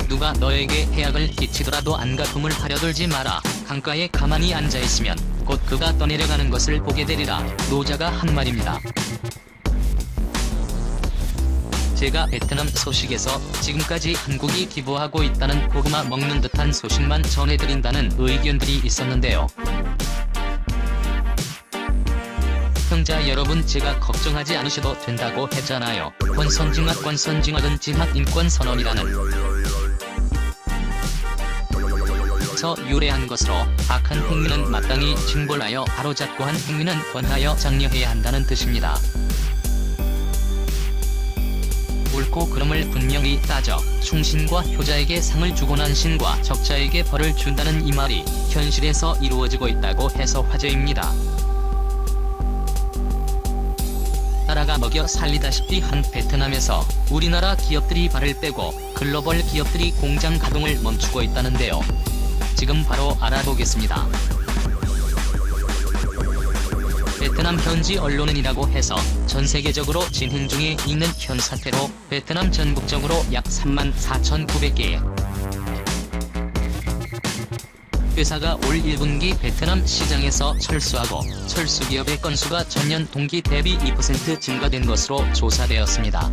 누가 너에게 해악을 끼치더라도 안가품을 하려들지 마라. 강가에 가만히 앉아있으면 곧 그가 떠내려가는 것을 보게 되리라. 노자가 한 말입니다. 제가 베트남 소식에서 지금까지 한국이 기부하고 있다는 고구마 먹는 듯한 소식만 전해드린다는 의견들이 있었는데요. 시청자 여러분, 제가 걱정하지 않으셔도 된다고 했잖아요. 권선징악은 진학인권선언이라는 서 유래한 것으로 악한 행위는 마땅히 징벌하여 바로잡고 한 행위는 권하여 장려해야 한다는 뜻입니다. 옳고 그름을 분명히 따져 충신과 효자에게 상을 주고 난 신과 적자에게 벌을 준다는 이 말이 현실에서 이루어지고 있다고 해서 화제입니다. 나라가 먹여 살리다시피 한 베트남에서 우리나라 기업들이 발을 빼고 글로벌 기업들이 공장 가동을 멈추고 있다는데요. 지금 바로 알아보겠습니다. 베트남 현지 언론은이라고 해서 전 세계적으로 진행 중에 있는 현 사태로 베트남 전국적으로 약 34,900개의 회사가 올 1분기 베트남 시장에서 철수하고 철수기업의 건수가 전년 동기 대비 2% 증가된 것으로 조사되었습니다.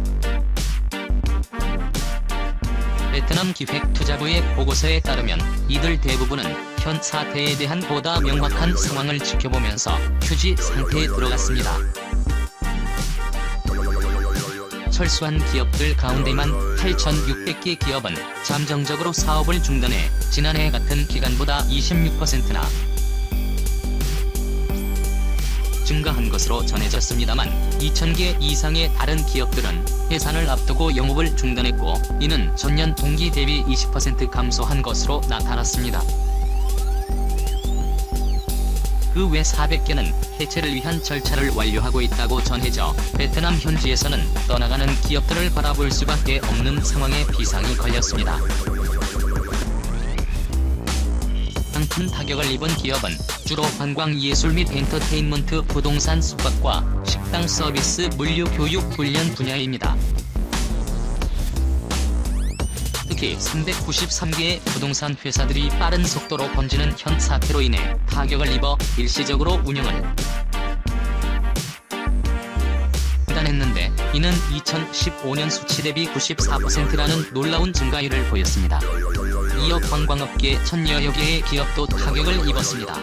베트남 기획투자부의 보고서에 따르면 이들 대부분은 현 사태에 대한 보다 명확한 상황을 지켜보면서 휴지 상태에 들어갔습니다. 철수한 기업들 가운데만 8,600개 기업은 잠정적으로 사업을 중단해 지난해 같은 기간보다 26%나 증가한 것으로 전해졌습니다만 2,000개 이상의 다른 기업들은 해산을 앞두고 영업을 중단했고 이는 전년 동기 대비 20% 감소한 것으로 나타났습니다. 그 외 400개는 해체를 위한 절차를 완료하고 있다고 전해져 베트남 현지에서는 떠나가는 기업들을 바라볼 수밖에 없는 상황에 비상이 걸렸습니다. 큰 타격을 입은 기업은 주로 관광 예술 및 엔터테인먼트, 부동산, 숙박과 식당 서비스, 물류, 교육, 훈련 분야입니다. 특히 393개의 부동산 회사들이 빠른 속도로 번지는 현 사태로 인해 타격을 입어 일시적으로 운영을 중단했는데 이는 2015년 수치 대비 94%라는 놀라운 증가율을 보였습니다. 이어 관광업계 1,000여 개의 기업도 타격을 입었습니다.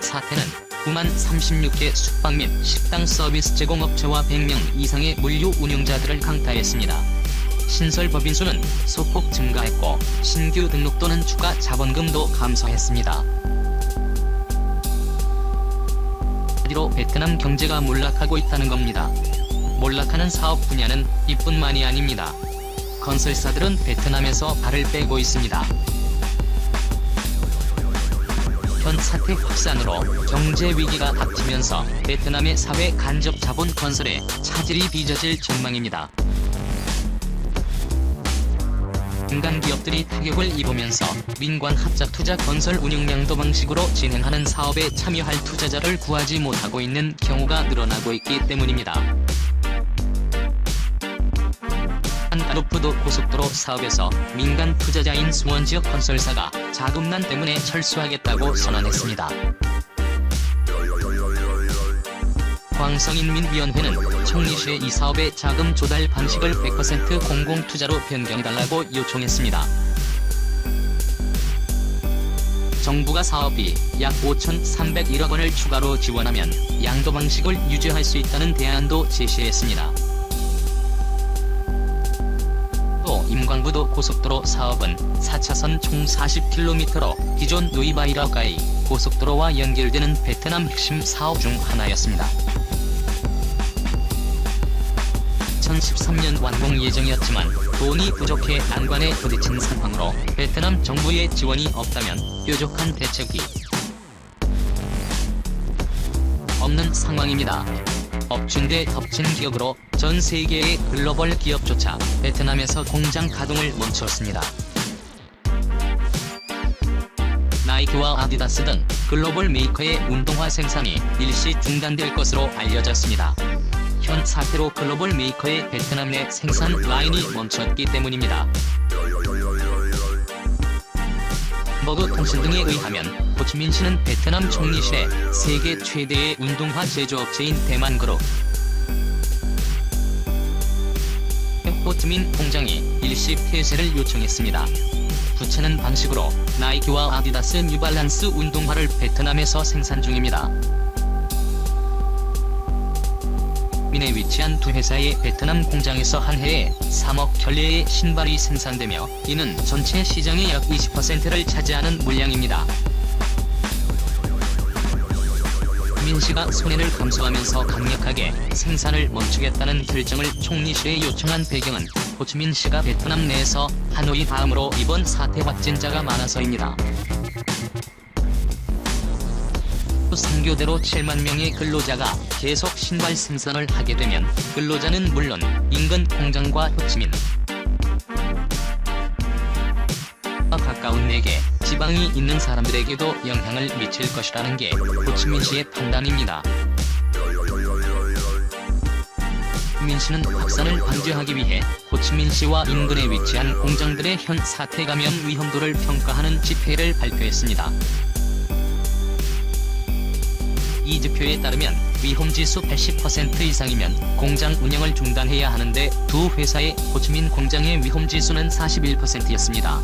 사태는 9만 36개 숙박 및 식당 서비스 제공업체와 100명 이상의 물류 운영자들을 강타했습니다. 신설 법인수는 소폭 증가했고 신규 등록 또는 추가 자본금도 감소했습니다. 이로 베트남 경제가 몰락하고 있다는 겁니다. 몰락하는 사업 분야는 이뿐만이 아닙니다. 건설사들은 베트남에서 발을 빼고 있습니다. 현 사태 확산으로 경제 위기가 닥치면서 베트남의 사회 간접 자본 건설에 차질이 빚어질 전망입니다. 민간 기업들이 타격을 입으면서 민관 합작 투자 건설 운영양도 방식으로 진행하는 사업에 참여할 투자자를 구하지 못하고 있는 경우가 늘어나고 있기 때문입니다. 한가로프도 고속도로 사업에서 민간 투자자인 수원지역 건설사가 자금난 때문에 철수하겠다고 선언했습니다. 광성인민위원회는 청리시에 이 사업의 자금 조달 방식을 100% 공공투자로 변경해달라고 요청했습니다. 정부가 사업비 약 5,301억 원을 추가로 지원하면 양도 방식을 유지할 수 있다는 대안도 제시했습니다. 임광부도 고속도로 사업은 4차선 총 40km로 기존 누이바이라가이 고속도로와 연결되는 베트남 핵심 사업 중 하나였습니다. 2013년 완공 예정이었지만 돈이 부족해 난관에 부딪힌 상황으로 베트남 정부의 지원이 없다면 뾰족한 대책이 없는 상황입니다. 엎친 데 덮친 기억으로 전 세계의 글로벌 기업조차 베트남에서 공장 가동을 멈췄습니다. 나이키와 아디다스 등 글로벌 메이커의 운동화 생산이 일시 중단될 것으로 알려졌습니다. 현 사태로 글로벌 메이커의 베트남 내 생산 라인이 멈췄기 때문입니다. 머그 통신 등에 의하면 호치민시는 베트남 총리실에 세계 최대의 운동화 제조업체인 대만그룹 호치민 공장이 일시 폐쇄를 요청했습니다. 부채는 방식으로 나이키와 아디다스 뉴발란스 운동화를 베트남에서 생산 중입니다. 민에 위치한 두 회사의 베트남 공장에서 한 해에 3억 켤레의 신발이 생산되며 이는 전체 시장의 약 20%를 차지하는 물량입니다. 민시가 손해를 감수하면서 강력하게 생산을 멈추겠다는 결정을 총리실에 요청한 배경은 호치민시가 베트남 내에서 하노이 다음으로 이번 사태 확진자가 많아서입니다. 선교대로 7만 명의 근로자가 계속 신발 생산을 하게 되면 근로자는 물론 인근 공장과 호치민 가까운 4개 지방이 있는 사람들에게도 영향을 미칠 것이라는 게 호치민시의 판단입니다. 민시는 확산을 방지하기 위해 호치민시와 인근에 위치한 공장들의 현 사태 감염 위험도를 평가하는 지표를 발표했습니다. 이 지표에 따르면 위험지수 80% 이상이면 공장 운영을 중단해야 하는데 두 회사의 호치민 공장의 위험지수는 41%였습니다.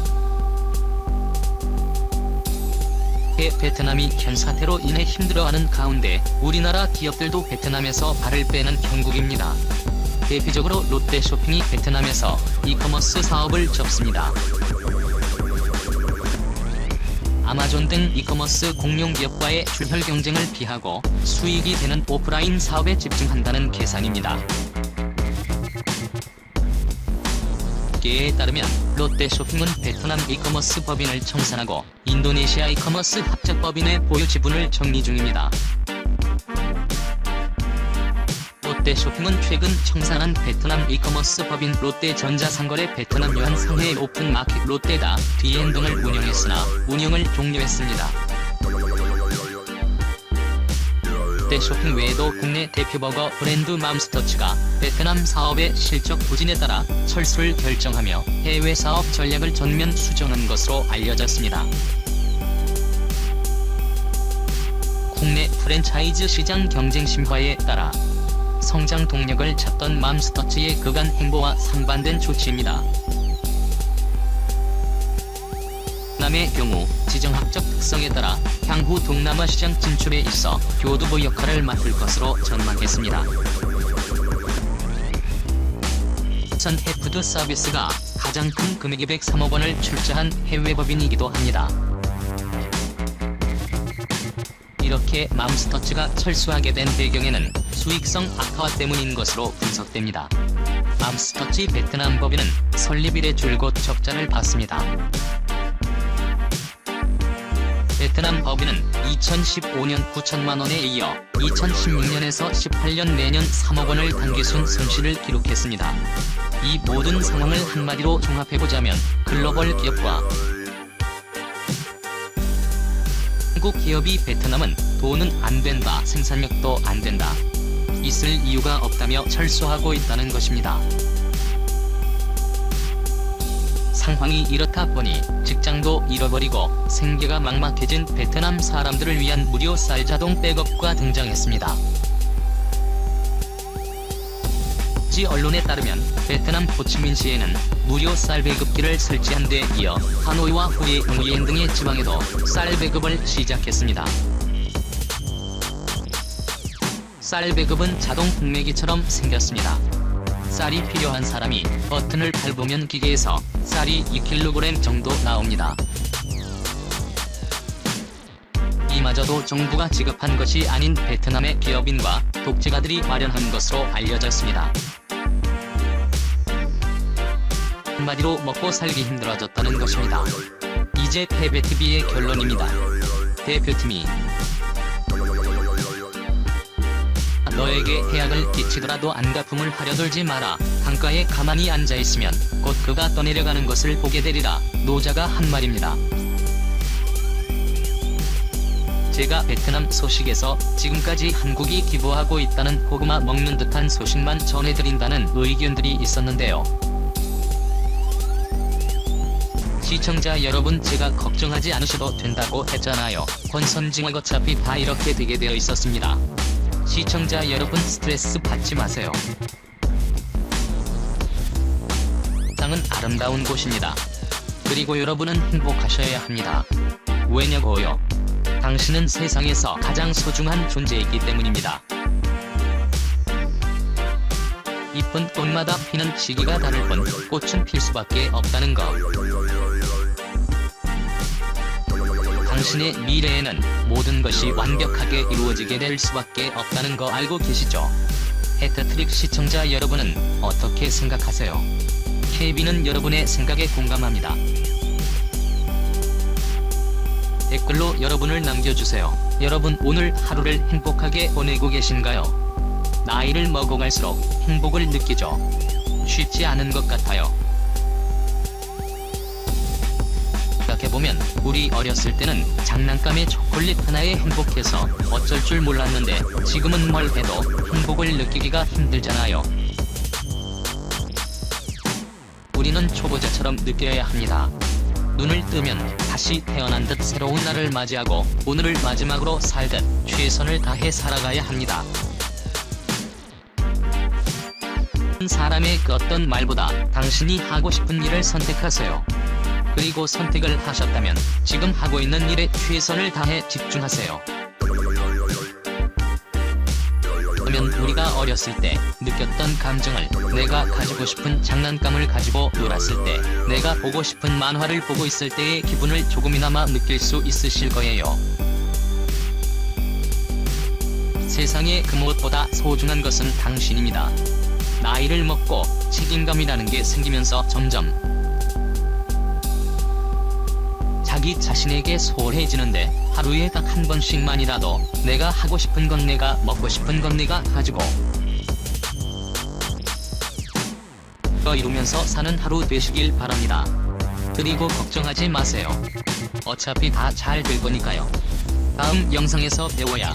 베트남이 현 사태로 인해 힘들어하는 가운데 우리나라 기업들도 베트남에서 발을 빼는 형국입니다. 대표적으로 롯데쇼핑이 베트남에서 이커머스 사업을 접습니다. 아마존 등 이커머스 공룡기업과의 출혈 경쟁을 피하고 수익이 되는 오프라인 사업에 집중한다는 계산입니다. 계에 따르면 롯데쇼핑은 베트남 이커머스 법인을 청산하고 인도네시아 이커머스 합작법인의 보유 지분을 정리 중입니다. 롯데쇼핑은 최근 청산한 베트남 이커머스 법인 롯데전자상거래 베트남 유한 상해 오픈마켓 롯데다 디엔 등을 운영했으나 운영을 종료했습니다. 롯데쇼핑 외에도 국내 대표 버거 브랜드 맘스터치가 베트남 사업의 실적 부진에 따라 철수를 결정하며 해외 사업 전략을 전면 수정한 것으로 알려졌습니다. 국내 프랜차이즈 시장 경쟁 심화에 따라 성장 동력을 찾던 맘스터치의 그간 행보와 상반된 조치입니다. 남의 경우 지정학적 특성에 따라 향후 동남아 시장 진출에 있어 교두보 역할을 맡을 것으로 전망했습니다. 전 해푸드 서비스가 가장 큰 금액의 103억 원을 출자한 해외 법인이기도 합니다. 이렇게 맘스터치가 철수하게 된 배경에는 수익성 악화 때문인 것으로 분석됩니다. 맘스터치 베트남 법인은 설립 이래 줄곧 적자를 봤습니다. 베트남 법인은 2015년 9천만 원에 이어 2016년에서 18년 매년 3억 원을 단기순 손실을 기록했습니다. 이 모든 상황을 한마디로 종합해보자면 글로벌 기업과 한국 기업이 베트남은 돈은 안 된다, 생산력도 안 된다, 있을 이유가 없다며 철수하고 있다는 것입니다. 상황이 이렇다 보니 직장도 잃어버리고 생계가 막막해진 베트남 사람들을 위한 무료 쌀 자동 백업과 등장했습니다. 지 언론에 따르면 베트남 호치민시에는 무료 쌀 배급기를 설치한 데 이어 하노이와 후에 무이엔 등의 지방에도 쌀 배급을 시작했습니다. 쌀 배급은 자동 흑매기처럼 생겼습니다. 쌀이 필요한 사람이 버튼을 밟으면 기계에서 쌀이 2kg 정도 나옵니다. 이마저도 정부가 지급한 것이 아닌 베트남의 기업인과 독재가들이 마련한 것으로 알려졌습니다. 한마디로 먹고 살기 힘들어졌다는 것입니다. 이제 패배TV의 결론입니다. 대표팀이 너에게 해악을 끼치더라도 안갚음을 하려들지 마라. 강가에 가만히 앉아있으면 곧 그가 떠내려가는 것을 보게 되리라. 노자가 한 말입니다. 제가 베트남 소식에서 지금까지 한국이 기부하고 있다는 고구마 먹는 듯한 소식만 전해드린다는 의견들이 있었는데요. 시청자 여러분, 제가 걱정하지 않으셔도 된다고 했잖아요. 권선징악 어차피 다 이렇게 되게 되어 있었습니다. 시청자 여러분, 스트레스 받지 마세요. 세상은 아름다운 곳입니다. 그리고 여러분은 행복하셔야 합니다. 왜냐고요? 당신은 세상에서 가장 소중한 존재이기 때문입니다. 이쁜 꽃마다 피는 시기가 다를 뿐 꽃은 필 수밖에 없다는 것. 당신의 미래에는 모든 것이 완벽하게 이루어지게 될 수밖에 없다는 거 알고 계시죠? 해트트릭 시청자 여러분은 어떻게 생각하세요? 케빈은 여러분의 생각에 공감합니다. 댓글로 여러분을 남겨주세요. 여러분, 오늘 하루를 행복하게 보내고 계신가요? 나이를 먹어갈수록 행복을 느끼죠. 쉽지 않은 것 같아요. 생각해보면 우리 어렸을 때는 장난감의 초콜릿 하나에 행복해서 어쩔 줄 몰랐는데 지금은 뭘 해도 행복을 느끼기가 힘들잖아요. 우리는 초보자처럼 느껴야 합니다. 눈을 뜨면 다시 태어난 듯 새로운 날을 맞이하고 오늘을 마지막으로 살듯 최선을 다해 살아가야 합니다. 사람의 그 어떤 말보다 당신이 하고 싶은 일을 선택하세요. 그리고 선택을 하셨다면 지금 하고 있는 일에 최선을 다해 집중하세요. 그러면 우리가 어렸을 때 느꼈던 감정을, 내가 가지고 싶은 장난감을 가지고 놀았을 때, 내가 보고 싶은 만화를 보고 있을 때의 기분을 조금이나마 느낄 수 있으실 거예요. 세상에 그 무엇보다 소중한 것은 당신입니다. 나이를 먹고 책임감이라는 게 생기면서 점점 자기 자신에게 소홀해지는데, 하루에 딱 한 번씩만이라도 내가 하고 싶은 건, 내가 먹고 싶은 건 내가 가지고 이루면서 사는 하루 되시길 바랍니다. 그리고 걱정하지 마세요. 어차피 다 잘 될 거니까요. 다음 영상에서 배워야